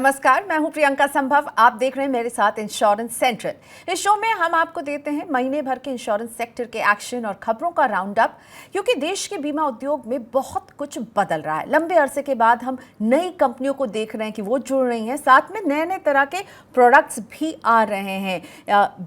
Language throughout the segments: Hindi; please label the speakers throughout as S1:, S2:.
S1: नमस्कार, मैं हूं प्रियंका संभव। आप देख रहे हैं मेरे साथ इंश्योरेंस सेंट्रल। इस शो में हम आपको देते हैं महीने भर के इंश्योरेंस सेक्टर के एक्शन और खबरों का राउंड अप, क्योंकि देश के बीमा उद्योग में बहुत कुछ बदल रहा है। लंबे अरसे के बाद हम नई कंपनियों को देख रहे हैं कि वो जुड़ रही हैं, साथ में नए नए तरह के प्रोडक्ट्स भी आ रहे हैं।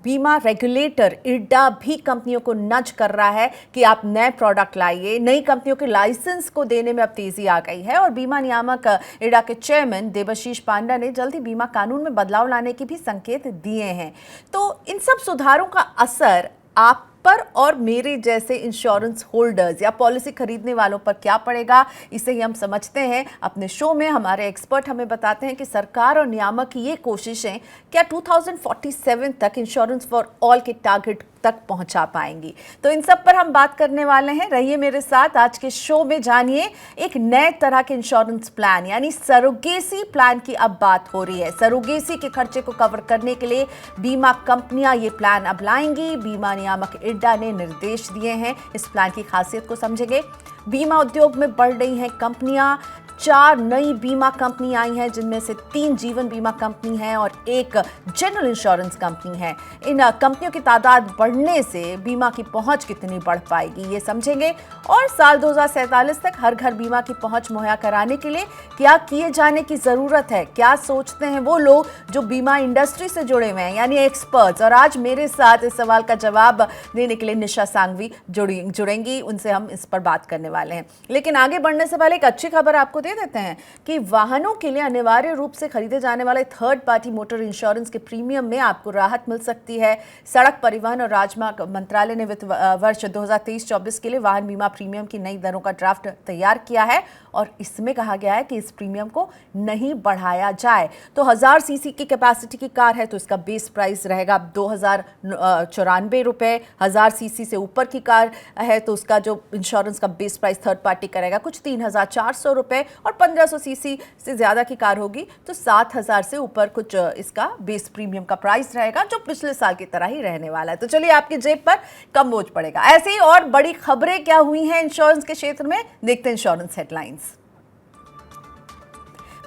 S1: बीमा रेगुलेटर इरडा भी कंपनियों को नज कर रहा है कि आप नए प्रोडक्ट लाइए। नई कंपनियों के लाइसेंस को देने में अब तेजी आ गई है और बीमा नियामक इरडा के चेयरमैन देबाशीष पांडा ने जल्द ही बीमा कानून में बदलाव लाने की भी संकेत दिए हैं। तो इन सब सुधारों का असर आप पर और मेरे जैसे इंश्योरेंस होल्डर्स या पॉलिसी खरीदने वालों पर क्या पड़ेगा, इसे ही हम समझते हैं। अपने शो में हमारे एक्सपर्ट हमें बताते हैं कि सरकार और नियामक की ये कोशिशें क्या 2047 तक इंश्योरेंस फॉर ऑल के टारगेट तक पहुंचा पाएंगी। तो इन सब पर हम बात करने वाले हैं। रहिए मेरे साथ। आज के शो में जानिए एक नए तरह के इंश्योरेंस प्लान यानी सरोगेसी प्लान की अब बात हो रही है। सरोगेसी के खर्चे को कवर करने के लिए बीमा कंपनियां ये प्लान अब लाएंगी। बीमा नियामक इरडा ने निर्देश दिए हैं। इस प्लान की खासियत को समझेंगे। बीमा उद्योग में बढ़ रही हैं कंपनियां। 4 नई बीमा कंपनी आई हैं, जिनमें से 3 जीवन बीमा कंपनी हैं और 1 जनरल इंश्योरेंस कंपनी है। इन कंपनियों की तादाद बढ़ने से बीमा की पहुंच कितनी बढ़ पाएगी, ये समझेंगे। और साल 2047 तक हर घर बीमा की पहुंच मुहैया कराने के लिए क्या किए जाने की जरूरत है, क्या सोचते हैं वो लोग जो बीमा इंडस्ट्री से जुड़े हुए हैं यानी एक्सपर्ट्स। और आज मेरे साथ इस सवाल का जवाब देने के लिए निशा सांघवी जुड़ेंगी। उनसे हम इस पर बात करने वाले हैं। लेकिन आगे बढ़ने से पहले एक अच्छी खबर आपको दे देते हैं कि वाहनों के लिए अनिवार्य रूप से खरीदे जाने वाले थर्ड पार्टी मोटर इंश्योरेंस के प्रीमियम में आपको राहत मिल सकती है। सड़क परिवहन और राजमार्ग मंत्रालय ने वित्त वर्ष 2023-24 के लिए वाहन बीमा प्रीमियम की नई दरों का ड्राफ्ट तैयार किया है और इसमें कहा गया है कि इस प्रीमियम को नहीं बढ़ाया जाए। तो 1000 सीसी की कैपेसिटी की कार है तो इसका बेस प्राइस रहेगा 2094 रुपए। 1000 सीसी से ऊपर की कार है तो उसका जो इंश्योरेंस का बेस प्राइस थर्ड पार्टी करेगा कुछ 3400 रुपए। और 1500 सीसी से ज्यादा की कार होगी तो 7000 से ऊपर कुछ इसका बेस प्रीमियम का प्राइस रहेगा, जो पिछले साल की तरह ही रहने वाला है। तो चलिए आपकी जेब पर कम बोझ पड़ेगा। ऐसे ही और बड़ी खबरें क्या हुई हैं इंश्योरेंस के क्षेत्र में, देखते हैं इंश्योरेंस हेडलाइंस।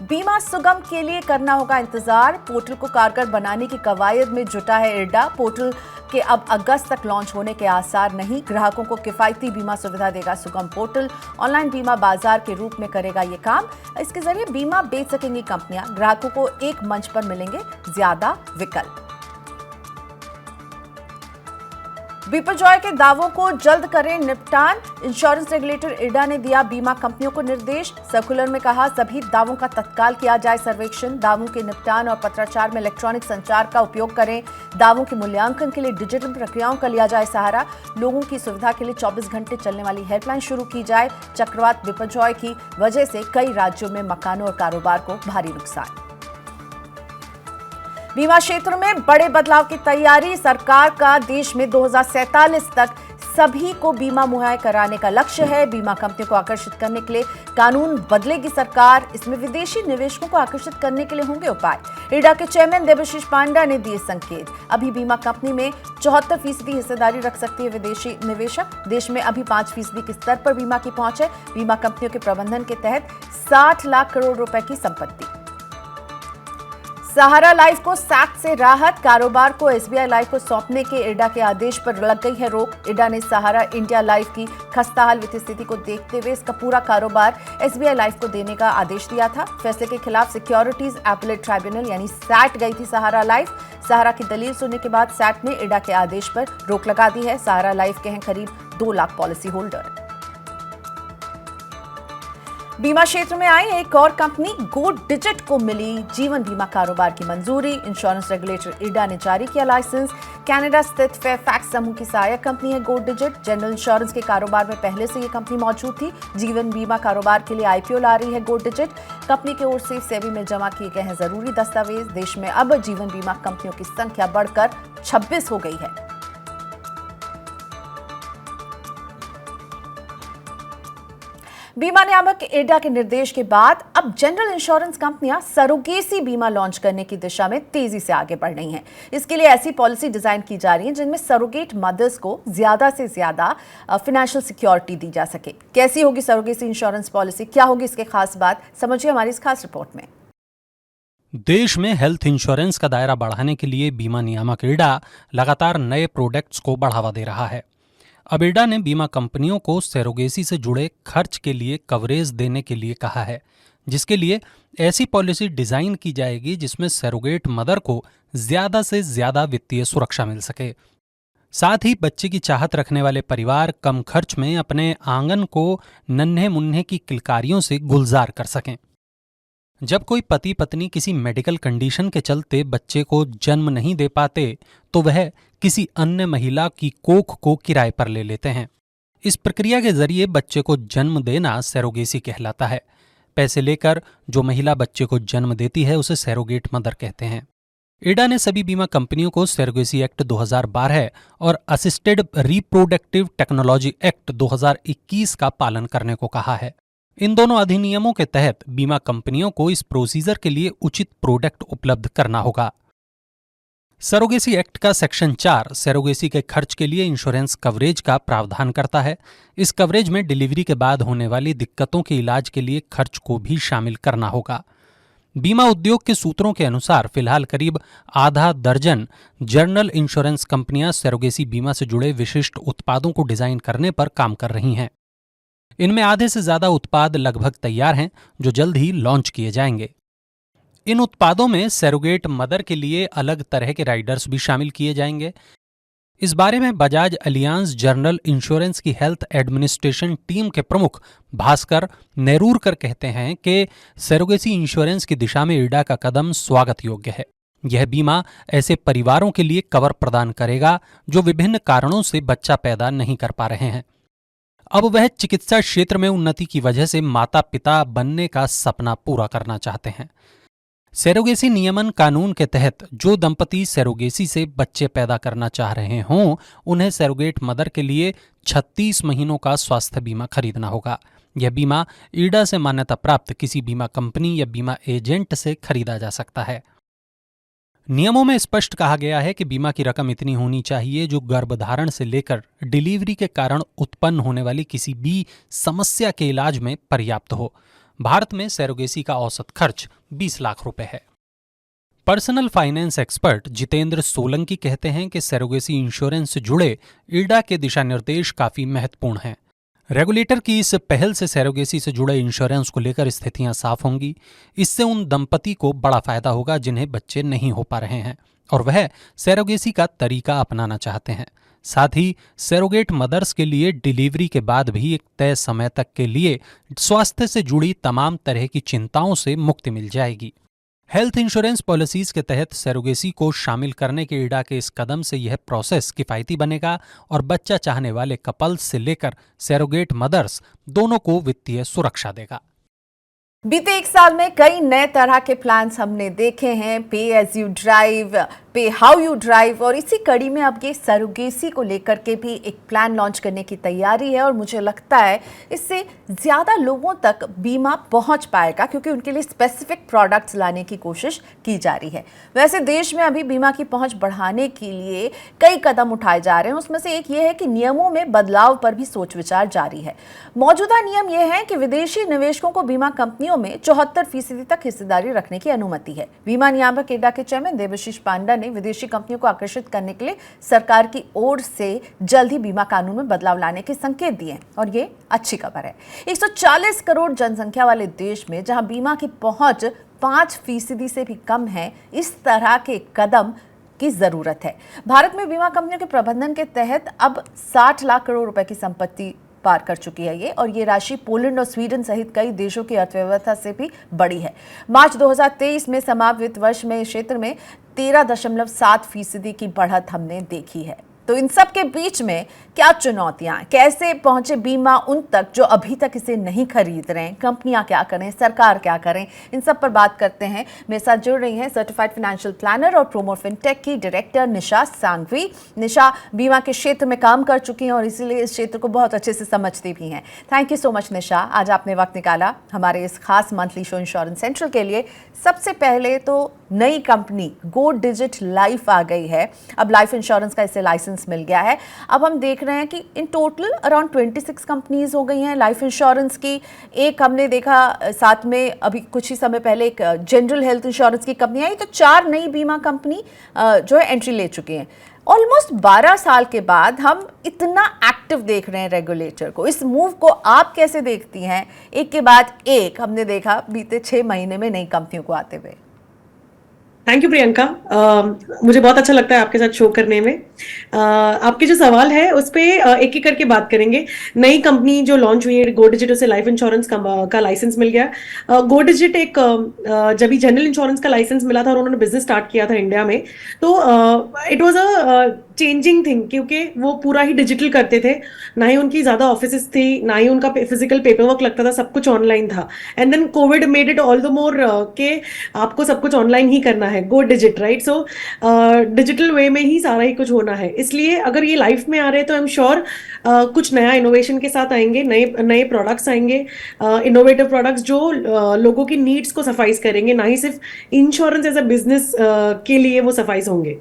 S1: बीमा सुगम के लिए करना होगा इंतजार। पोर्टल को कारगर बनाने की कवायद में जुटा है इरडा। पोर्टल के अब अगस्त तक लॉन्च होने के आसार नहीं। ग्राहकों को किफायती बीमा सुविधा देगा सुगम पोर्टल। ऑनलाइन बीमा बाजार के रूप में करेगा ये काम। इसके जरिए बीमा बेच सकेंगी कंपनियां। ग्राहकों को एक मंच पर मिलेंगे ज्यादा विकल्प। बिपरजॉय के दावों को जल्द करें निपटान। इंश्योरेंस रेगुलेटर इरडा ने दिया बीमा कंपनियों को निर्देश। सर्कुलर में कहा सभी दावों का तत्काल किया जाए सर्वेक्षण। दावों के निपटान और पत्राचार में इलेक्ट्रॉनिक संचार का उपयोग करें। दावों के मूल्यांकन के लिए डिजिटल प्रक्रियाओं का लिया जाए सहारा। लोगों की सुविधा के लिए 24 घंटे चलने वाली हेल्पलाइन शुरू की जाए। चक्रवात बिपरजॉय की वजह से कई राज्यों में मकानों और कारोबार को भारी नुकसान। बीमा क्षेत्र में बड़े बदलाव की तैयारी। सरकार का देश में 2047 तक सभी को बीमा मुहैया कराने का लक्ष्य है। बीमा कंपनियों को आकर्षित करने के लिए कानून बदलेगी सरकार। इसमें विदेशी निवेशकों को आकर्षित करने के लिए होंगे उपाय। इरडा के चेयरमैन देबाशीष पांडा ने दिए संकेत। अभी बीमा कंपनी में 74% हिस्सेदारी रख सकती है विदेशी निवेशक। देश में अभी 5% के स्तर पर बीमा की पहुंच है। बीमा कंपनियों के प्रबंधन के तहत 60 लाख करोड़ रुपए की संपत्ति। सहारा लाइफ को सैक से राहत। कारोबार को एसबीआई लाइफ को सौंपने के इरडा के आदेश पर लग गई है रोक। इरडा ने सहारा इंडिया लाइफ की खस्ताहाल वित्तीय स्थिति को देखते हुए इसका पूरा कारोबार एसबीआई लाइफ को देने का आदेश दिया था। फैसले के खिलाफ सिक्योरिटीज अपीलेट ट्राइब्यूनल यानी सैट गई थी सहारा लाइफ। सहारा की दलील सुनने के बाद सैट ने इरडा के आदेश पर रोक लगा दी है। सहारा लाइफ के हैं करीब 2 लाख पॉलिसी होल्डर। बीमा क्षेत्र में आई एक और कंपनी गो डिजिट को मिली जीवन बीमा कारोबार की मंजूरी। इंश्योरेंस रेगुलेटर इरडा ने जारी किया लाइसेंस। कनाडा स्थित फेयरफैक्स समूह की सहायक कंपनी है गो डिजिट। जनरल इंश्योरेंस के कारोबार में पहले से ये कंपनी मौजूद थी। जीवन बीमा कारोबार के लिए आईपीओ ला रही है गो डिजिट। कंपनी की ओर से सेबी में जमा किए गए हैं जरूरी दस्तावेज। देश में अब जीवन बीमा कंपनियों की संख्या बढ़कर 26 हो गई है। बीमा नियामक इरडा के निर्देश के बाद अब जनरल इंश्योरेंस कंपनियां सरोगेसी बीमा लॉन्च करने की दिशा में तेजी से आगे बढ़ रही हैं। इसके लिए ऐसी पॉलिसी डिजाइन की जा रही है जिनमें सरोगेट मदर्स को ज्यादा से ज्यादा फाइनेंशियल सिक्योरिटी दी जा सके। कैसी होगी सरोगेसी इंश्योरेंस पॉलिसी, क्या होगी इसके खास बात, समझिए हमारी इस खास रिपोर्ट में।
S2: देश में हेल्थ इंश्योरेंस का दायरा बढ़ाने के लिए बीमा नियामक इरडा लगातार नए प्रोडक्ट्स को बढ़ावा दे रहा है। अब इरडा ने बीमा कंपनियों को सरोगेसी से जुड़े खर्च के लिए कवरेज देने के लिए कहा है, जिसके लिए ऐसी पॉलिसी डिजाइन की जाएगी जिसमें सरोगेट मदर को ज्यादा से ज्यादा वित्तीय सुरक्षा मिल सके। साथ ही बच्चे की चाहत रखने वाले परिवार कम खर्च में अपने आंगन को नन्हे मुन्ने की किलकारियों से गुलजार कर सकें। जब कोई पति पत्नी किसी मेडिकल कंडीशन के चलते बच्चे को जन्म नहीं दे पाते तो वह किसी अन्य महिला की कोख को किराए पर ले लेते हैं। इस प्रक्रिया के जरिए बच्चे को जन्म देना सरोगेसी कहलाता है। पैसे लेकर जो महिला बच्चे को जन्म देती है उसे सरोगेट मदर कहते हैं। इरडा ने सभी बीमा कंपनियों को सरोगेसी एक्ट 2012 और असिस्टेड रिप्रोडक्टिव टेक्नोलॉजी एक्ट 2021 का पालन करने को कहा है। इन दोनों अधिनियमों के तहत बीमा कंपनियों को इस प्रोसीजर के लिए उचित प्रोडक्ट उपलब्ध करना होगा। सरोगेसी एक्ट का सेक्शन 4 सरोगेसी के खर्च के लिए इंश्योरेंस कवरेज का प्रावधान करता है। इस कवरेज में डिलीवरी के बाद होने वाली दिक्कतों के इलाज के लिए खर्च को भी शामिल करना होगा। बीमा उद्योग के सूत्रों के अनुसार फिलहाल करीब आधा दर्जन जनरल इंश्योरेंस कंपनियां सरोगेसी बीमा से जुड़े विशिष्ट उत्पादों को डिजाइन करने पर काम कर रही हैं। इनमें आधे से ज्यादा उत्पाद लगभग तैयार हैं, जो जल्द ही लॉन्च किए जाएंगे। इन उत्पादों में सरोगेट मदर के लिए अलग तरह के राइडर्स भी शामिल किए जाएंगे। इस बारे में बजाज अलियांस जनरल इंश्योरेंस की हेल्थ एडमिनिस्ट्रेशन टीम के प्रमुख भास्कर नेरूरकर कहते हैं कि सरोगेसी इंश्योरेंस की दिशा में इरडा का कदम स्वागत योग्य है। यह बीमा ऐसे परिवारों के लिए कवर प्रदान करेगा जो विभिन्न कारणों से बच्चा पैदा नहीं कर पा रहे हैं। अब वह चिकित्सा क्षेत्र में उन्नति की वजह से माता पिता बनने का सपना पूरा करना चाहते हैं। सरोगेसी नियमन कानून के तहत जो दंपति सरोगेसी से बच्चे पैदा करना चाह रहे हों, उन्हें सरोगेट मदर के लिए 36 महीनों का स्वास्थ्य बीमा खरीदना होगा। यह बीमा इरडा से मान्यता प्राप्त किसी बीमा कंपनी या बीमा एजेंट से खरीदा जा सकता है। नियमों में स्पष्ट कहा गया है कि बीमा की रकम इतनी होनी चाहिए जो गर्भधारण से लेकर डिलीवरी के कारण उत्पन्न होने वाली किसी भी समस्या के इलाज में पर्याप्त हो। भारत में सरोगेसी का औसत खर्च 20 लाख रुपए है। Personal finance expert Jitendra Solanki कहते हैं कि सरोगेसी इंश्योरेंस से जुड़े इरडा के दिशा निर्देश काफी महत्वपूर्ण हैं। रेगुलेटर की इस पहल से सरोगेसी से जुड़े इंश्योरेंस को लेकर स्थितियां साफ होंगी। इससे उन दंपति को बड़ा फायदा होगा जिन्हें बच्चे नहीं हो पा रहे हैं और वह सरोगेसी का तरीका अपनाना चाहते हैं। साथ ही सरोगेट मदर्स के लिए डिलीवरी के बाद भी एक तय समय तक के लिए स्वास्थ्य से जुड़ी तमाम तरह की चिंताओं से मुक्ति मिल जाएगी। हेल्थ इंश्योरेंस पॉलिसीज के तहत सरोगेसी को शामिल करने के इरडा के इस कदम से यह प्रोसेस किफायती बनेगा और बच्चा चाहने वाले कपल्स से लेकर सरोगेट मदर्स दोनों को वित्तीय सुरक्षा देगा।
S1: बीते एक साल में कई नए तरह के प्लान्स हमने देखे हैं, पे एज यू ड्राइव, पे हाउ यू ड्राइव, और इसी कड़ी में अब ये सरोगेसी को लेकर के भी एक प्लान लॉन्च करने की तैयारी है और मुझे लगता है इससे ज़्यादा लोगों तक बीमा पहुंच पाएगा क्योंकि उनके लिए स्पेसिफिक प्रोडक्ट्स लाने की कोशिश की जा रही है। वैसे देश में अभी बीमा की पहुंच बढ़ाने के लिए कई कदम उठाए जा रहे हैं। उसमें से एक ये है कि नियमों में बदलाव पर भी सोच विचार जारी है। मौजूदा नियम यह है कि विदेशी निवेशकों को बीमा कंपनियों में 74% तक हिस्सेदारी रखने की अनुमति है। बीमा नियामक इरडा के चेयरमैन देवाशीष पांडा ने विदेशी कंपनियों को आकर्षित करने के लिए सरकार की ओर से जल्द ही बीमा कानून में बदलाव लाने के संकेत दिए और ये अच्छी खबर है। 140 करोड़ जनसंख्या वाले देश में जहां बीमा की पहुंच 5% से भी कम है, इस तरह के कदम की जरूरत है। भारत में बीमा कंपनियों के प्रबंधन के तहत अब 60 लाख करोड़ रुपए की संपत्ति पार कर चुकी है और ये राशि पोलैंड और स्वीडन सहित कई देशों की अर्थव्यवस्था से भी बड़ी है। मार्च 2023 में समाप्त वित्त वर्ष में इस क्षेत्र में 13.7% की बढ़त हमने देखी है। तो इन सब के बीच में क्या चुनौतियां, कैसे पहुंचे बीमा उन तक जो अभी तक इसे नहीं खरीद रहे हैं, कंपनियां क्या करें, सरकार क्या करें, इन सब पर बात करते हैं। मेरे साथ जुड़ रही हैं सर्टिफाइड फाइनेंशियल प्लानर और प्रोमो फिनटेक की डायरेक्टर निशा सांघवी। निशा बीमा के क्षेत्र में काम कर चुकी हैं और इसीलिए इस क्षेत्र को बहुत अच्छे से समझती भी हैं। थैंक यू सो मच निशा, आज आपने वक्त निकाला हमारे इस खास मंथली शो इंश्योरेंस सेंट्रल के लिए। सबसे पहले तो नई कंपनी गो डिजिट लाइफ आ गई है। अब लाइफ इंश्योरेंस का इसे लाइसेंस लाइसेंस मिल गया है। अब हम देख रहे हैं कि इन टोटल अराउंड 26 कंपनीज हो गई हैं लाइफ इंश्योरेंस की। एक हमने देखा साथ में अभी कुछ ही समय पहले एक जनरल हेल्थ इंश्योरेंस की कंपनी आई, तो 4 नई बीमा कंपनी जो है एंट्री ले चुकी हैं। ऑलमोस्ट 12 साल के बाद हम इतना एक्टिव देख रहे हैं रेगुलेटर को। इस मूव को आप कैसे देखती हैं? एक के बाद एक हमने देखा बीते 6 महीने में नई कंपनियों को आते हुए।
S3: Thank you Priyanka. मुझे बहुत अच्छा लगता है आपके साथ शो करने में। आपके जो सवाल है उस पे एक एक करके बात करेंगे। नई कंपनी जो लॉन्च हुई है गो डिजिट, उसे लाइफ इंश्योरेंस का लाइसेंस मिल गया। गो डिजिट एक जब भी जनरल इंश्योरेंस का लाइसेंस मिला था और उन्होंने बिजनेस स्टार्ट किया था इंडिया में, तो it was a changing thing, क्योंकि वो पूरा ही डिजिटल करते थे। ना ही उनकी ज्यादा ऑफिसेस थी, ना ही उनका फिजिकल पेपर वर्क लगता था, सब कुछ ऑनलाइन था। And then covid made it all the more के आपको सब कुछ ऑनलाइन ही करना है, go digit, right? So digital way में ही सारा ही कुछ होना है। इसलिए अगर ये लाइफ में आ रहे हैं तो आई एम श्योर कुछ नया इनोवेशन के साथ आएंगे, नए नए प्रोडक्ट्स आएंगे, इनोवेटिव प्रोडक्ट्स जो लोगों की नीड्स को सफाइज करेंगे, ना ही सिर्फ इंश्योरेंस एज अ बिजनेस के लिए वो सफाइज होंगे।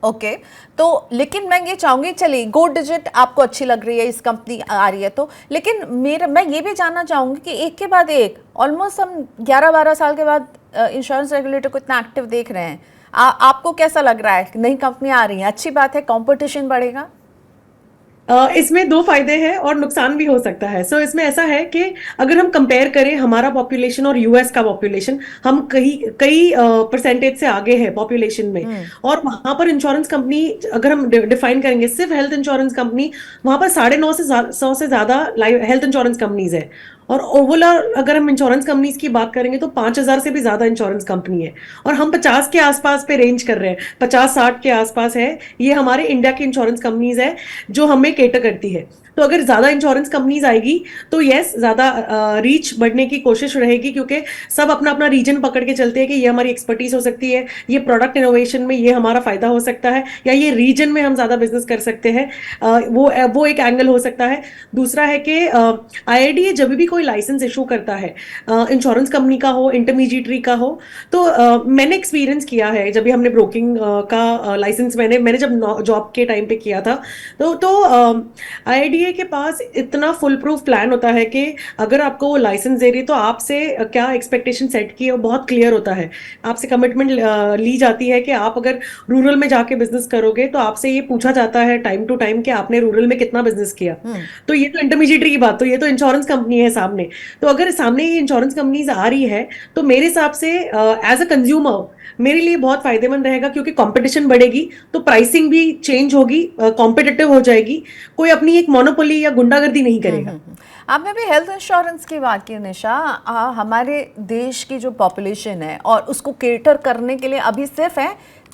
S1: ओके तो लेकिन मैं ये चाहूंगी, चलिए गो डिजिट आपको अच्छी लग रही है, इस कंपनी आ रही है तो, लेकिन मैं ये भी जानना चाहूंगी कि एक के बाद एक ऑलमोस्ट हम 11-12 साल के बाद इंश्योरेंस रेगुलेटर को इतना एक्टिव देख रहे हैं। आपको कैसा लग रहा है? नई कंपनियां आ रही हैं, अच्छी बात है, कंपटीशन बढ़ेगा।
S3: इसमें दो फायदे हैं और नुकसान भी हो सकता है। सो इसमें ऐसा है कि अगर हम कंपेयर करें हमारा पॉपुलेशन और यूएस का पॉपुलेशन, हम कई कई परसेंटेज से आगे है पॉपुलेशन में। और वहां पर इंश्योरेंस कंपनी अगर हम डिफाइन करेंगे सिर्फ हेल्थ इंश्योरेंस कंपनी, वहां पर 950 से ज्यादा हेल्थ इंश्योरेंस कंपनीज है। और ओवरऑल अगर हम इंश्योरेंस कंपनीज की बात करेंगे तो 5000 से भी ज्यादा इंश्योरेंस कंपनी है। और हम 50 के आसपास पे रेंज कर रहे हैं, 50-60 के आसपास है। ये हमारे इंडिया की इंश्योरेंस कंपनीज है जो हमें केटर करती है। तो अगर ज्यादा इंश्योरेंस कंपनीज आएगी तो यस, ज्यादा रीच बढ़ने की कोशिश रहेगी, क्योंकि सब अपना अपना रीजन पकड़ के चलते हैं कि ये हमारी एक्सपर्टीज हो सकती है, ये प्रोडक्ट इनोवेशन में ये हमारा फायदा हो सकता है, या ये रीजन में हम ज्यादा बिजनेस कर सकते हैं। वो एक एंगल हो सकता है। दूसरा है कि आईआरडीए जब भी कोई लाइसेंस इशू करता है, इंश्योरेंस कंपनी का हो, इंटरमीडिएटरी का हो, तो मैंने एक्सपीरियंस किया है जब भी हमने ब्रोकिंग का लाइसेंस मैंने जब जॉब के टाइम पे किया था, तो आईआरडीए के पास इतना फुल प्रूफ प्लान होता है कि अगर आपको वो लाइसेंस दे रही है तो आपसे क्या एक्सपेक्टेशन सेट की है वो बहुत क्लियर होता है। आपसे कमिटमेंट ली जाती है कि आप अगर रूरल में जाके बिजनेस करोगे तो आपसे ये पूछा जाता है टाइम टू टाइम कि आपने रूरल में कितना बिजनेस किया। तो ये तो इंटरमीडिएटरी की बात, तो ये तो इंश्योरेंस कंपनी है सामने। तो अगर सामने ये इंश्योरेंस कंपनीज आ रही है तो मेरे हिसाब से एज अ कंज्यूमर मेरे लिए बहुत फायदेमंद रहेगा, क्योंकि कंपटीशन बढ़ेगी तो प्राइसिंग भी चेंज होगी, कॉम्पिटिटिव हो जाएगी, कोई अपनी एक मोनोपोली या गुंडागर्दी नहीं करेगा।
S1: आपने भी हेल्थ इंश्योरेंस की बात की निशा। हमारे देश की जो पॉपुलेशन है और उसको केटर करने के लिए अभी सिर्फ है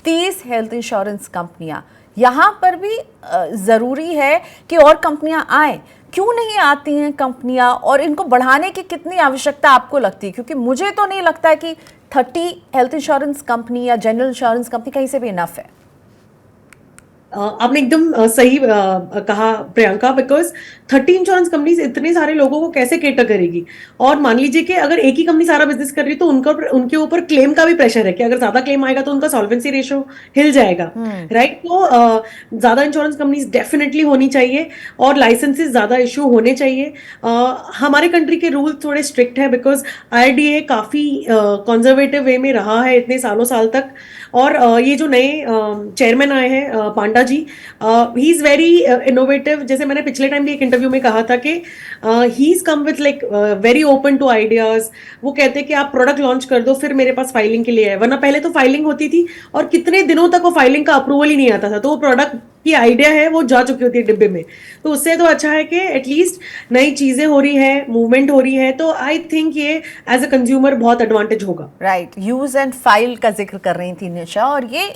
S1: 30 हेल्थ इंश्योरेंस कंपनियां। यहाँ पर भी ज़रूरी है कि और कंपनियां आए। क्यों नहीं आती हैं कंपनियां, और इनको बढ़ाने की कितनी आवश्यकता आपको लगती है? क्योंकि मुझे तो नहीं लगता है कि 30 हेल्थ इंश्योरेंस कंपनी या जनरल इंश्योरेंस कंपनी कहीं से भी इनफ है।
S3: आपने एकदम सही कहा प्रियंका, बिकॉज 30 इंश्योरेंस कंपनीज इतने सारे लोगों को कैसे केटर करेगी? और मान लीजिए कि अगर एक ही कंपनी सारा बिजनेस कर रही है तो उनके ऊपर क्लेम का भी प्रेशर है कि अगर ज्यादा क्लेम आएगा तो उनका सॉल्वेंसी रेशियो हिल जाएगा, राइट? तो ज्यादा इंश्योरेंस कंपनीज डेफिनेटली होनी चाहिए और लाइसेंसेस ज्यादा इशू होने चाहिए। हमारे कंट्री के रूल थोड़े स्ट्रिक्ट है बिकॉज आईआरडीए काफी कंजर्वेटिव वे में रहा है इतने साल तक। और ये जो नए चेयरमैन आए हैं पांडा जी, ही इज वेरी इनोवेटिव। जैसे मैंने पिछले टाइम भी एक इंटरव्यू में कहा था कि he is come with like very open to ideas. वो कहते हैं कि आप प्रोडक्ट लॉन्च कर दो फिर मेरे पास फाइलिंग के लिए है, वरना पहले तो फाइलिंग होती थी और कितने दिनों तक वो फाइलिंग का अप्रूवल ही नहीं आता था। तो वो प्रोडक्ट की आइडिया है वो जा चुकी होती है डिब्बे में। तो उससे तो अच्छा है कि एटलीस्ट नई चीजें हो रही है, मूवमेंट हो रही है। तो आई थिंक ये एज अ कंज्यूमर बहुत एडवांटेज होगा।
S1: राइट, यूज एंड फाइल का जिक्र कर रही थी निशा, और ये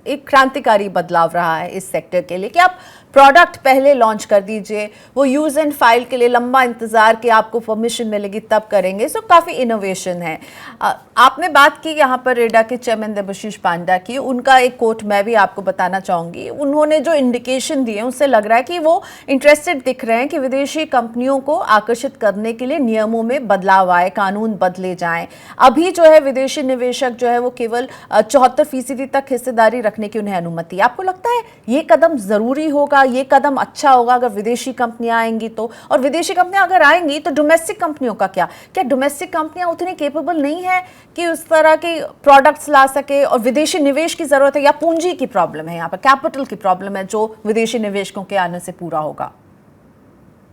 S1: एक क्रांतिकारी बदलाव रहा है इस सेक्टर के लिए कि आप प्रोडक्ट पहले लॉन्च कर दीजिए, वो यूज़ एंड फाइल के लिए लंबा इंतज़ार कि आपको परमिशन मिलेगी तब करेंगे। सो काफ़ी इनोवेशन है। आपने बात की यहाँ पर रेडा के चेयरमैन देबाशीष पांडा की, उनका एक कोट मैं भी आपको बताना चाहूँगी। उन्होंने जो इंडिकेशन दिए उससे लग रहा है कि वो इंटरेस्टेड दिख रहे हैं कि विदेशी कंपनियों को आकर्षित करने के लिए नियमों में बदलाव आए, कानून बदले जाएँ। अभी जो है विदेशी निवेशक जो है वो केवल 74% तक हिस्सेदारी रखने की उन्हें अनुमति। आपको लगता है ये कदम जरूरी होगा, ये कदम अच्छा होगा अगर विदेशी कंपनियां आएंगी तो? और विदेशी कंपनियां अगर आएंगी तो डोमेस्टिक कंपनियों का क्या डोमेस्टिक कंपनियां उतनी केपेबल नहीं है कि उस तरह के प्रोडक्ट्स ला सके? और विदेशी निवेश की जरूरत है या पूंजी की प्रॉब्लम है, यहाँ पर कैपिटल की प्रॉब्लम है जो विदेशी निवेशकों के आने से पूरा होगा?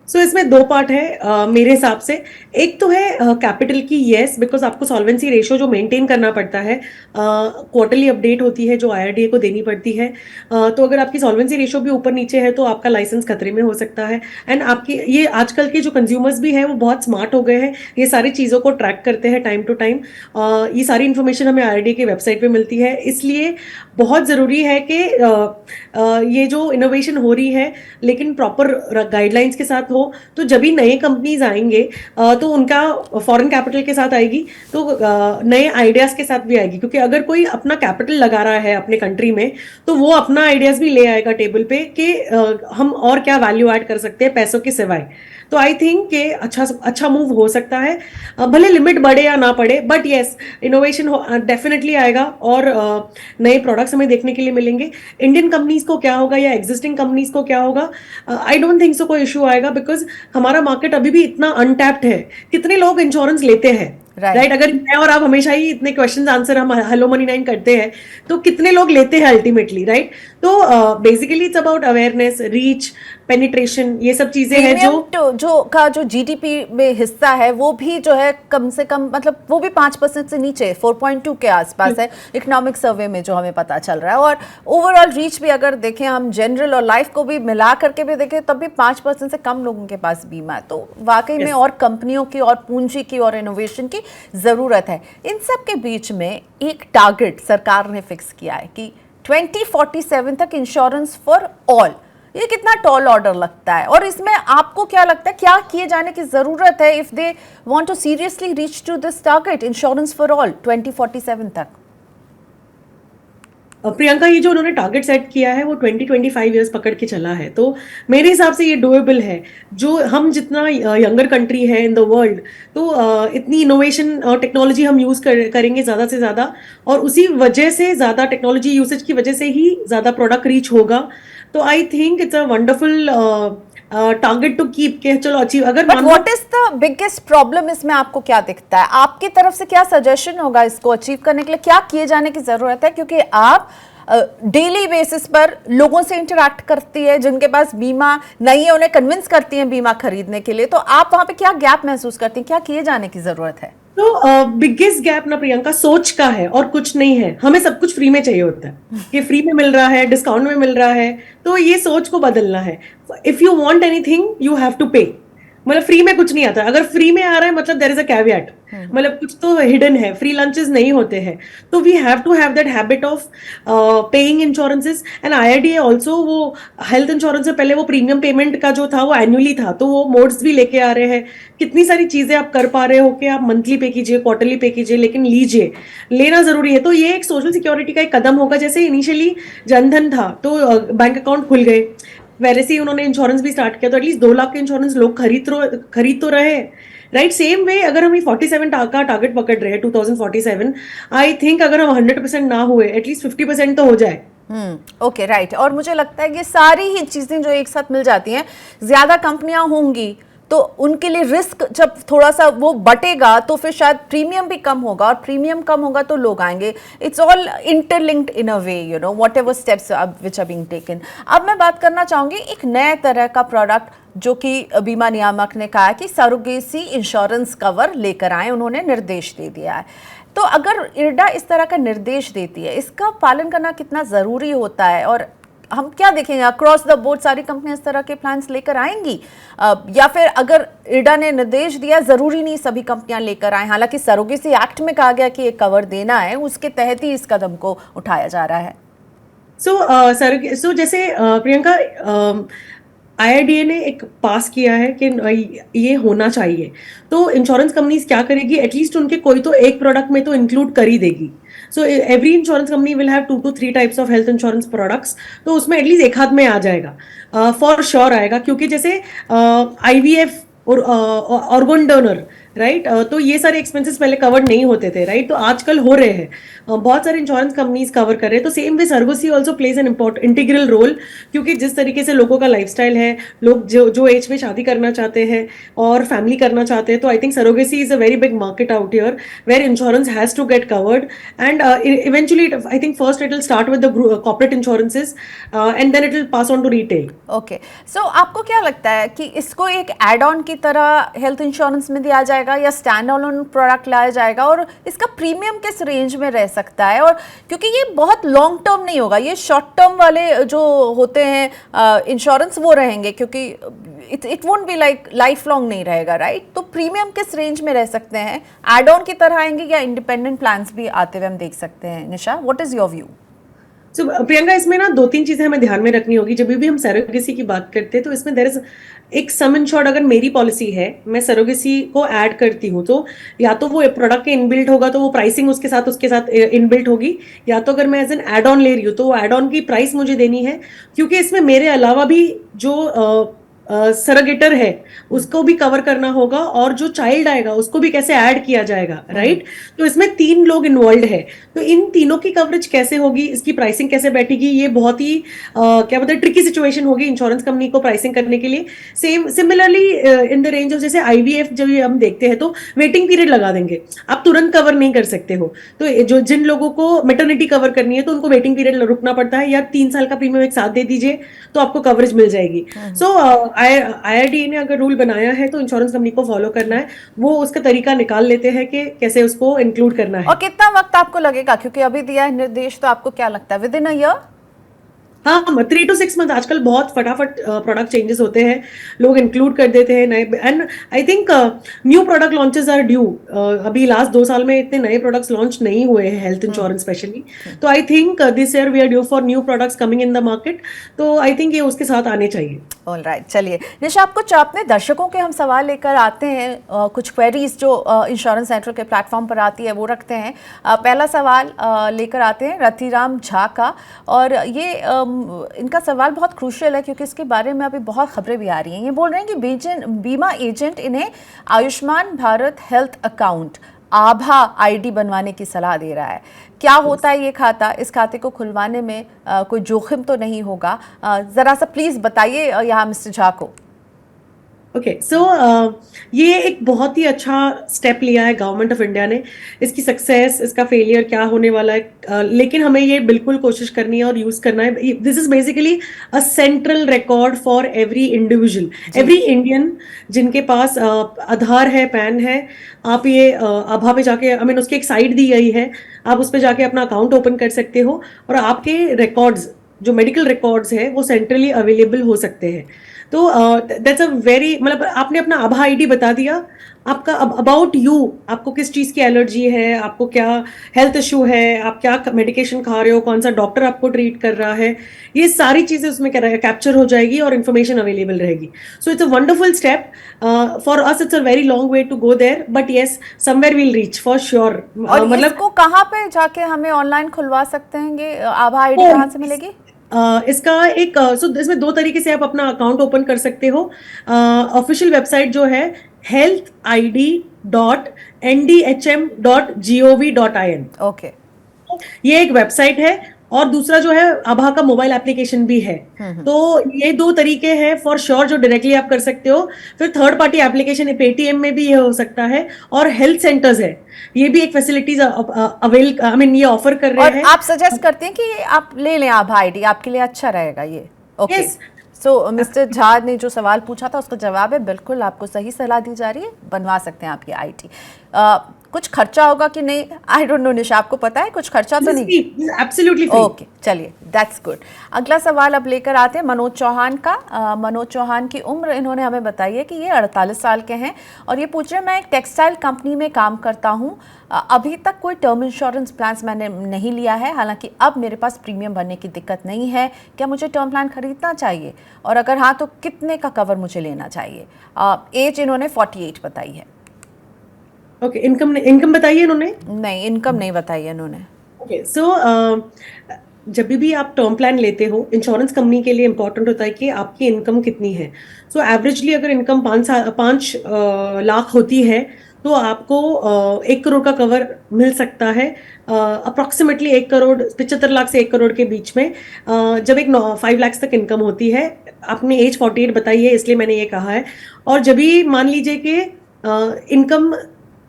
S3: सो इसमें दो पार्ट है मेरे हिसाब से। एक तो है कैपिटल की, येस, बिकॉज आपको सॉल्वेंसी रेशियो जो मेंटेन करना पड़ता है, क्वार्टरली अपडेट होती है जो आईआरडीए को देनी पड़ती है। तो अगर आपकी सॉल्वेंसी रेशियो भी ऊपर नीचे है तो आपका लाइसेंस खतरे में हो सकता है। एंड आपकी ये आजकल के जो कंज्यूमर्स भी हैं वो बहुत स्मार्ट हो गए हैं, ये सारी चीज़ों को ट्रैक करते हैं टाइम टू टाइम। ये सारी इन्फॉर्मेशन हमें आईआरडीए की वेबसाइट पे मिलती है, इसलिए बहुत ज़रूरी है कि ये जो इनोवेशन हो रही है लेकिन प्रॉपर गाइडलाइंस के साथ हो। तो जब भी नए कंपनीज आएंगे तो उनका फॉरेन कैपिटल के साथ आएगी, तो नए आइडियाज के साथ भी आएगी, क्योंकि अगर कोई अपना कैपिटल लगा रहा है अपने कंट्री में तो वो अपना आइडियाज भी ले आएगा टेबल पे कि हम और क्या वैल्यू ऐड कर सकते हैं पैसों के सिवाय। तो आई थिंक कि अच्छा मूव हो सकता है, भले लिमिट बढ़े या ना बढ़े, बट येस, इनोवेशन डेफिनेटली आएगा और नए प्रोडक्ट्स हमें देखने के लिए मिलेंगे। इंडियन कंपनीज को क्या होगा या एग्जिस्टिंग कंपनीज को क्या होगा, आई डोंट थिंक सो कोई इशू आएगा, बिकॉज हमारा मार्केट अभी भी इतना अनटैप्ड है। कितने लोग इंश्योरेंस लेते हैं, राइट? अगर मैं और आप हमेशा ही इतने क्वेश्चंस आंसर हम हेलो मनी 9 करते हैं तो कितने लोग लेते हैं अल्टीमेटली, राइट? तो basically it's about awareness, reach, penetration, ये सब चीजें हैं
S1: जो जीडीपी में हिस्सा है वो भी जो है कम से कम, मतलब वो भी 5% से नीचे 4.2 के आसपास है इकोनॉमिक सर्वे में जो हमें पता चल रहा है। और ओवरऑल रीच भी अगर देखें हम, जनरल और लाइफ को भी मिला करके भी देखें तब भी 5% से कम लोगों के पास बीमा है। तो वाकई में और कंपनियों की और पूंजी की और इनोवेशन की जरूरत है। इन सब के बीच में एक टारगेट सरकार ने फिक्स किया है कि 2047 तक इंश्योरेंस फॉर ऑल। ये कितना टॉल ऑर्डर लगता है और इसमें आपको क्या लगता है क्या किए जाने की जरूरत है if they want to seriously reach to this target insurance for all 2047 तक?
S3: प्रियंका, ये जो उन्होंने टारगेट सेट किया है वो 20-25 ईयर्स पकड़ के चला है, तो मेरे हिसाब से ये डुएबल है। जो हम जितना यंगर कंट्री है इन द वर्ल्ड, तो इतनी इनोवेशन और टेक्नोलॉजी हम यूज करेंगे ज़्यादा से ज़्यादा, और उसी वजह से ज़्यादा टेक्नोलॉजी यूसेज की वजह से ही ज़्यादा प्रोडक्ट रीच होगा। तो I think it's a wonderful target to keep के चलो अचीव। अगर
S1: what is the biggest problem इसमें आपको क्या दिखता है? आपकी तरफ से क्या सजेशन होगा इसको अचीव करने के लिए? क्या किए जाने की जरूरत है? क्योंकि आप डेली बेसिस पर लोगों से इंटरैक्ट करती है जिनके पास बीमा नहीं है, उन्हें कन्विंस करती हैं बीमा खरीदने के लिए, तो आप वहां पे क्या गैप महसूस करती हैं? क्या किए जाने की जरूरत है?
S3: तो बिगेस्ट गैप ना प्रियंका सोच का है और कुछ नहीं है। हमें सब कुछ फ्री में चाहिए होता है कि फ्री में मिल रहा है, डिस्काउंट में मिल रहा है, तो ये सोच को बदलना है। If you want anything you have to pay. मतलब फ्री में कुछ नहीं आता, अगर फ्री में आ रहा है मतलब देयर इज अ कैवियट, मतलब कुछ तो हिडन है, फ्री लंचेस नहीं होते हैं। तो we have to have that habit of paying insurances. And IRDA also वो हेल्थ इंश्योरेंस से पहले वो प्रीमियम पेमेंट का जो था वो एनुअली था, तो वो मोड्स भी लेके आ रहे हैं। कितनी सारी चीजें आप कर पा रहे हो कि आप मंथली पे कीजिए, क्वार्टरली पे कीजिए, लेकिन लीजिए, लेना जरूरी है। तो ये एक सोशल सिक्योरिटी का एक कदम होगा। जैसे इनिशियली जनधन था तो बैंक अकाउंट खुल गए, वैसे ही उन्होंने इंश्योरेंस भी स्टार्ट किया, तो एटलीस्ट 2 लाख के इंश्योरेंस लोग खरीद तो रहे, राइट? सेम वे अगर हम 47 का टारगेट पकड़ रहे हैं 2047, आई थिंक अगर हम 100% ना हुए एटलीस्ट 50% तो हो जाए।
S1: Okay, right. और मुझे लगता है कि सारी ही चीजें जो एक साथ मिल जाती हैं, ज्यादा कंपनियां होंगी तो उनके लिए रिस्क जब थोड़ा सा वो बटेगा तो फिर शायद प्रीमियम भी कम होगा, और प्रीमियम कम होगा तो लोग आएंगे। It's all interlinked in a way, you know, whatever steps which are being taken. अब मैं बात करना चाहूंगी एक नए तरह का प्रोडक्ट जो कि बीमा नियामक ने कहा है कि सरोगेसी इंश्योरेंस कवर लेकर आए, उन्होंने निर्देश दे दिया है। तो अगर इरडा इस तरह का निर्देश देती है, इसका पालन करना कितना ज़रूरी होता है? और हम क्या देखेंगे अक्रॉस द बोर्ड सारी कंपनियां इस तरह के प्लान्स लेकर आएंगी, या फिर अगर इरडा ने निर्देश दिया जरूरी नहीं सभी कंपनियां लेकर आए? हालांकि सरोगेसी एक्ट में कहा गया कि ये कवर देना है, उसके तहत ही इस कदम को उठाया जा रहा है।
S3: सो जैसे प्रियंका, आईआरडीए ने एक पास किया है कि ये होना चाहिए, तो इंश्योरेंस कंपनीज क्या करेगी, एटलीस्ट उनके कोई तो एक प्रोडक्ट में तो इंक्लूड कर ही देगी। So every insurance company will have 2 to 3 types of health insurance products, तो उसमें एटलीस्ट एक हाथ में आ जाएगा, फॉर श्योर आएगा। क्योंकि जैसे आईवीएफ और ऑर्गन डोनर राइट। तो ये सारे एक्सपेंसेस पहले कवर नहीं होते थे, राइट, तो आजकल हो रहे हैं। बहुत सारे इंश्योरेंस कंपनीज कवर कर रहे हैं। तो same way surrogacy also plays an integral role, क्योंकि जिस तरीके से लोगों का लाइफस्टाइल है, लोग जो जो एज में शादी करना चाहते हैं और फैमिली करना चाहते हैं, तो I think surrogacy is a very big market out here where insurance has to get covered. And eventually I think first it will start with the corporate insurances and then it will pass on to retail.
S1: Okay, so आपको क्या लगता है कि इसको एक एड ऑन की तरह हेल्थ इंश्योरेंस में दिया जाएगा या स्टैंड अलोन प्रोडक्ट लाया जाएगा, और इसका प्रीमियम किस रेंज में रह सकता है? और क्योंकि ये बहुत लॉन्ग टर्म नहीं होगा, ये शॉर्ट टर्म वाले जो होते हैं इंश्योरेंस वो रहेंगे, क्योंकि it won't be like life long नहीं रहेगा, राइट? तो प्रीमियम किस रेंज में रह सकते हैं? एड ऑन की तरह आएंगे या इंडिपेंडेंट प्लान्स भी आते हुए हम देख सकते हैं? निशा, व्हाट इज योर व्यू?
S3: सो प्रियंका, इसमें ना 2-3 चीजें हमें ध्यान में रखनी होगी। जब भी हम सरोगेसी की बात करते हैं तो इसमें देयर इज एक सम इंश्योर्ड। अगर मेरी पॉलिसी है, मैं सरोगेसी को ऐड करती हूँ, तो या तो वो प्रोडक्ट के इनबिल्ट होगा, तो वो प्राइसिंग उसके साथ इनबिल्ट होगी, या तो अगर मैं एज एन एड ऑन ले रही हूँ तो वो एड ऑन की प्राइस मुझे देनी है, क्योंकि इसमें मेरे अलावा भी जो सरोगेटर है उसको भी कवर करना होगा, और जो चाइल्ड आएगा उसको भी कैसे ऐड किया जाएगा, राइट? तो इसमें 3 लोग इन्वॉल्व है, तो इन तीनों की कवरेज कैसे होगी, इसकी प्राइसिंग कैसे बैठेगी, ये बहुत ही क्या बोलते हैं ट्रिकी सिचुएशन होगी इंश्योरेंस कंपनी को प्राइसिंग करने के लिए। Similarly in the range of, जैसे आईवीएफ जब हम देखते हैं तो वेटिंग पीरियड लगा देंगे, आप तुरंत कवर नहीं कर सकते हो। तो जो जिन लोगों को मेटर्निटी कवर करनी है तो उनको वेटिंग पीरियड रुकना पड़ता है, या 3 साल का प्रीमियम एक साथ दे दीजिए तो आपको कवरेज मिल जाएगी। सो आईआरडीए ने अगर रूल बनाया है तो इंश्योरेंस कंपनी को फॉलो करना है, वो उसका तरीका निकाल लेते हैं कि कैसे उसको इंक्लूड करना है।
S1: और कितना वक्त आपको लगेगा, क्योंकि अभी दिया है निर्देश, तो आपको क्या लगता है विद इन अ ईयर?
S3: हाँ, 3 to 6 मंथ। आजकल बहुत फटाफट प्रोडक्ट चेंजेस होते हैं, लोग इंक्लूड कर देते हैं नए। And I think new product launches are due. अभी लास्ट 2 साल में इतने नए प्रोडक्ट्स लॉन्च नहीं हुए हैं हेल्थ इंश्योरेंस स्पेशली, तो I think this year we are due for new products coming in the market. तो आई थिंक ये उसके साथ आने चाहिए।
S1: ऑलराइट, चलिए निशा, आप कुछ अपने दर्शकों के हम सवाल लेकर आते हैं, कुछ क्वेरीज जो इंश्योरेंस सेंट्रल के प्लेटफॉर्म पर आती है वो रखते हैं। पहला सवाल लेकर आते हैं रतिराम झा का, और ये इनका सवाल बहुत क्रूशियल है क्योंकि इसके बारे में अभी बहुत खबरें भी आ रही हैं। ये बोल रहे हैं कि बीमा एजेंट इन्हें आयुष्मान भारत हेल्थ अकाउंट आभा आईडी बनवाने की सलाह दे रहा है। क्या होता है ये खाता? इस खाते को खुलवाने में कोई जोखिम तो नहीं होगा? ज़रा सा प्लीज़ बताइए यहाँ मिस्टर झा को।
S3: ओके, सो ये एक बहुत ही अच्छा स्टेप लिया है गवर्नमेंट ऑफ इंडिया ने। इसकी सक्सेस, इसका फेलियर क्या होने वाला है, लेकिन हमें ये बिल्कुल कोशिश करनी है और यूज करना है। This is basically a central record for every individual, every Indian जिनके पास आधार है, पैन है। आप ये आभा पे जाके, आई मीन उसकी एक साइट दी गई है, आप उस पर जाके अपना अकाउंट ओपन कर सकते हो, और आपके रिकॉर्ड्स, जो मेडिकल रिकॉर्ड्स है, वो सेंट्रली अवेलेबल हो सकते हैं। तो दैट्स अ वेरी, मतलब आपने अपना आभा आईडी बता दिया, आपका अबाउट यू, आपको किस चीज़ की एलर्जी है, आपको क्या हेल्थ इशू है, आप क्या मेडिकेशन खा रहे हो, कौन सा डॉक्टर आपको ट्रीट कर रहा है, ये सारी चीज़ें उसमें कैप्चर हो जाएगी और इन्फॉर्मेशन अवेलेबल रहेगी। So it's a wonderful step for us. It's a very long way to go there, but yes, somewhere will reach for sure.
S1: मतलब इसको कहाँ पे जाके हमें ऑनलाइन खुलवा सकते हैं? आभा आईडी कहाँ से मिलेगी?
S3: इसका एक इसमें 2 तरीके से आप अपना अकाउंट ओपन कर सकते हो। ऑफिशियल वेबसाइट जो है healthid.ndhm.gov.in,
S1: ओके,
S3: ये एक वेबसाइट है, और दूसरा जो है आभा का मोबाइल एप्लीकेशन भी है। तो ये 2 तरीके हैं फॉर श्योर जो डायरेक्टली आप कर सकते हो। फिर थर्ड पार्टी एप्लीकेशन पेटीएम में भी ये हो सकता है, और हेल्थ सेंटर्स है, ये भी एक फैसिलिटीज अवेल, आई मीन ये ऑफर कर रहे हैं।
S1: आप सजेस्ट करते हैं कि आप ले लें आभा आईडी, आपके लिए अच्छा रहेगा ये? ओके, सो मिस्टर झा ने जो सवाल पूछा था उसका जवाब है बिल्कुल, आपको सही सलाह दी जा रही है, बनवा सकते हैं आप ये आईडी। कुछ खर्चा होगा कि नहीं, आई डोंट नो निशा, आपको पता है कुछ खर्चा तो नहीं?
S3: Absolutely free.
S1: ओके, चलिए, दैट्स गुड। अगला सवाल अब लेकर आते हैं मनोज चौहान का। मनोज चौहान की उम्र इन्होंने हमें बताई है कि ये 48 साल के हैं, और ये पूछ रहे हैं, मैं एक टेक्सटाइल कंपनी में काम करता हूँ, अभी तक कोई टर्म इंश्योरेंस प्लान मैंने नहीं लिया है, हालांकि अब मेरे पास प्रीमियम भरने की दिक्कत नहीं है, क्या मुझे टर्म प्लान खरीदना चाहिए, और अगर हाँ तो कितने का कवर मुझे लेना चाहिए? एज इन्होंने 48 बताई है।
S3: ओके, इनकम बताइए इन्होंने?
S1: नहीं, इनकम नहीं बताई है इन्होंने।
S3: ओके, सो जब भी आप टर्म प्लान लेते हो, इंश्योरेंस कंपनी के लिए इंपॉर्टेंट होता है कि आपकी इनकम कितनी है। सो एवरेजली अगर इनकम 5 लाख होती है तो आपको 1 करोड़ का कवर मिल सकता है, अप्रोक्सीमेटली 1 करोड़ 75 लाख से 1 करोड़ के बीच में, जब एक 5 लाख तक इनकम होती है। आपने एज 48 बताई है, इसलिए मैंने ये कहा है। और जब भी मान लीजिए कि इनकम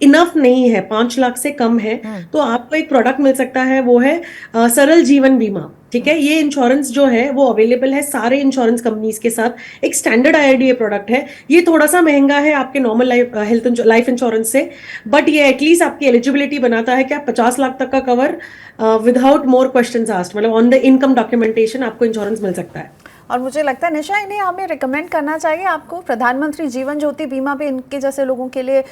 S3: इनफ नहीं है, 5 लाख से कम है, तो आपको एक प्रोडक्ट मिल सकता है, वो है सरल जीवन बीमा। ठीक है, ये इंश्योरेंस जो है वो अवेलेबल है सारे इंश्योरेंस कंपनीज के साथ। एक स्टैंडर्ड IRDA प्रोडक्ट है, ये थोड़ा सा महंगा है आपके नॉर्मल लाइफ इंश्योरेंस से, बट ये एटलीस्ट आपकी एलिजिबिलिटी बनाता है कि आप 50 लाख तक का cover without more questions asked, मतलब ऑन द इनकम डॉक्यूमेंटेशन आपको इंश्योरेंस मिल सकता है।
S1: और मुझे लगता है निशा, इन्हें हमें रिकमेंड करना चाहिए आपको। प्रधानमंत्री जीवन ज्योति बीमा पे इनके जैसे लोगों के लिए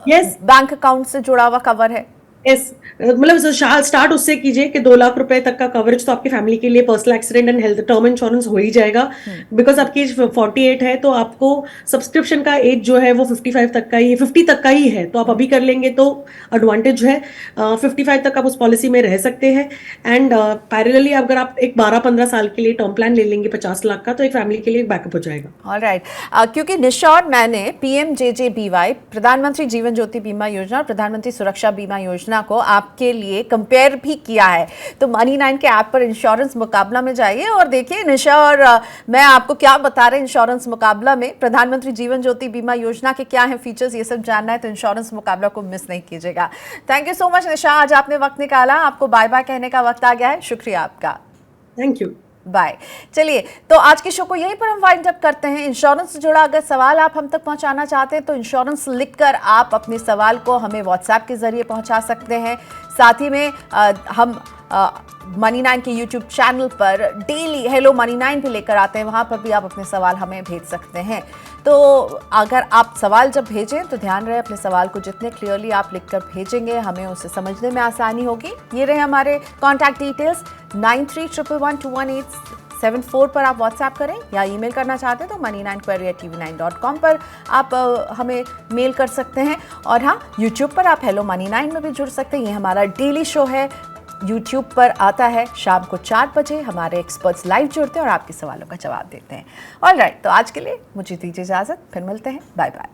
S3: Yes.
S1: बैंक अकाउंट से जुड़ा हुआ कवर है।
S3: यस, मतलब स्टार्ट उससे कीजिए कि 2 लाख रुपए तक का कवरेज तो आपकी फैमिली के लिए personal accident and health term insurance हो ही जाएगा। बिकॉज आपकी एज 48 है, तो आपको सब्सक्रिप्शन का एज जो है वो 55 तक का ही, 50 तक का ही है, तो आप अभी कर लेंगे तो एडवांटेज है। 55 तक आप उस पॉलिसी में रह सकते हैं। एंड पैरेलली अगर आप एक 12-15 साल के लिए टर्म प्लान ले लेंगे 50 लाख का, तो एक फैमिली के लिए बैकअप हो जाएगा।
S1: ऑलराइट, क्योंकि निशा और मैंने PMJJBY, प्रधानमंत्री जीवन ज्योति बीमा योजना और प्रधानमंत्री सुरक्षा बीमा योजना को आपके लिए कंपेयर भी किया है, तो Money9 के ऐप पर इंश्योरेंस मुकाबला में जाइए और देखिए निशा और मैं आपको क्या बता रहे हैं इंश्योरेंस मुकाबला में। प्रधानमंत्री जीवन ज्योति बीमा योजना के क्या हैं फीचर्स, ये सब जानना है तो इंश्योरेंस मुकाबला को मिस नहीं कीजिएगा। थैंक यू सो मच निशा, आज आपने वक्त निकाला, आपको बाय बाय कहने का वक्त आ गया है। शुक्रिया आपका,
S3: थैंक यू,
S1: बाय। चलिए, तो आज के शो को यहीं पर हम वाइंड अप करते हैं। इंश्योरेंस से जुड़ा अगर सवाल आप हम तक पहुंचाना चाहते हैं तो इंश्योरेंस लिखकर आप अपने सवाल को हमें व्हाट्सएप के जरिए पहुंचा सकते हैं। साथ ही में हम Money9 के YouTube चैनल पर डेली हेलो Money9 भी लेकर आते हैं, वहां पर भी आप अपने सवाल हमें भेज सकते हैं। तो अगर आप सवाल जब भेजें तो ध्यान रहे अपने सवाल को जितने क्लियरली आप लिखकर भेजेंगे हमें उसे समझने में आसानी होगी। ये रहे हमारे कॉन्टैक्ट डिटेल्स, 9311211874 पर आप व्हाट्सएप करें या ईमेल करना चाहते हैं तो money9query@tv9.com पर आप हमें मेल कर सकते हैं। और हाँ, यूट्यूब पर आप हेलो Money9 में भी जुड़ सकते हैं। ये हमारा डेली शो है, यूट्यूब पर आता है शाम को 4 बजे। हमारे एक्सपर्ट्स लाइव जुड़ते हैं और आपके सवालों का जवाब देते हैं। ऑलराइट, तो आज के लिए मुझे दीजिए इजाज़त, फिर मिलते हैं, बाय बाय।